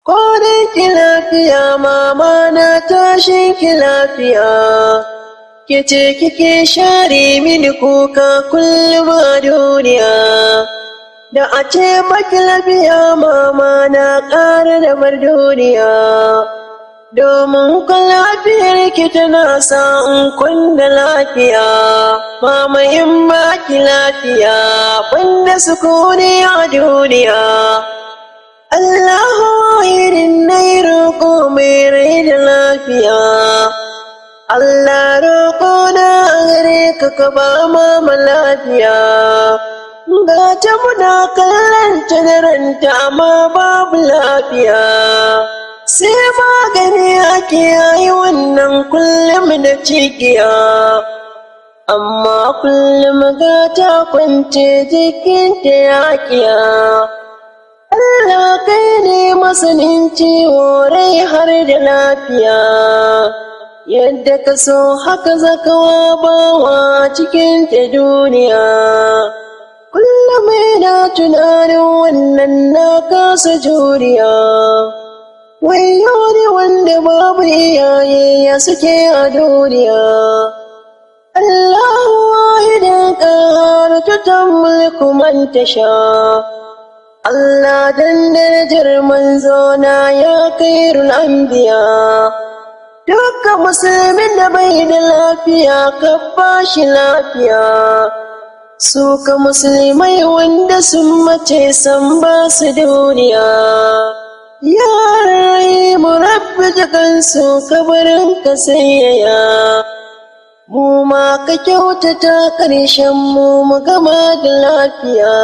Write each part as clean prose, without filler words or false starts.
Kwanan ki lafiya mama na tashin ki lafiya, ke ce kike share mini kuka kullum a duniya. Da a ce baki lafiya mama na ƙara da bar duniya, domin kun lafiyar ki tana sa in kwanda lafiya. Mama in baki lafiya banda sukuni a duniya. Allahu irin na yi roƙo mai rai da lafiya, Allah roƙo na gare ka ka ba mama lafiya. Ga ta muna kallon ta da ranta amma babu lafiya, sai magani ake yi wannan kullum da cikiya. Amma kullum ga ta kwance jikinta yaƙiya. Allah kai ne masanin ciwo rai har da lafiya, yadda ka so haka zakawa bawa cikin ta duniya. Kullum ina tunanin wannan na kasa juriya, wayo ne wanda babu iyaye ya suke a duniya. Allahu wahidin ƙaharu tutan mulku man tasha, Allah dan darajar manzona ya kairul anbiya. Dukkan musulmin da bai da lafiya ka bashi lafiya, su ka musulmai wanda sun mace san ba su duniya. Ya rahimu rabbi jikansu kabarin ka sayaya, mu ma ka kyautata ƙarshen mu gama da lafiya.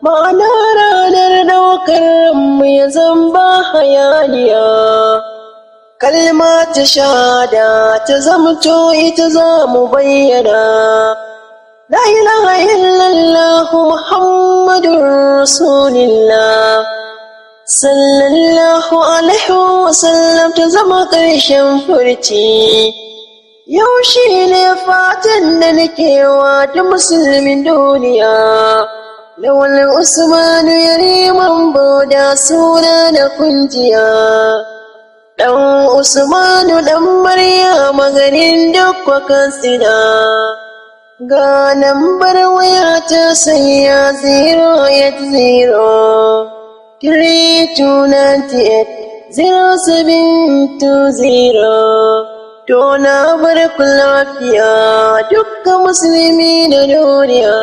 Ma'ana ranar ɗaukar mu ya zamba hayaniya, kalma ta shahada ta zamto ita za mu bayyana. La ilaha illallah Muhammadun Rasulillah, sallallahu alaihi wasallam ta zama ƙarshen furci. Yau shi ne fatan da nake wa ta musulmin duniya. Lawal Usmanu Yariman Boda suna da kunjiya, ɗan Usmanu ɗan Maryama garin Dukwa Katsina. Ga lambar waya ta sanya 080 3298 0720. To na bar ku lafiya dukkan musulmi da duniya.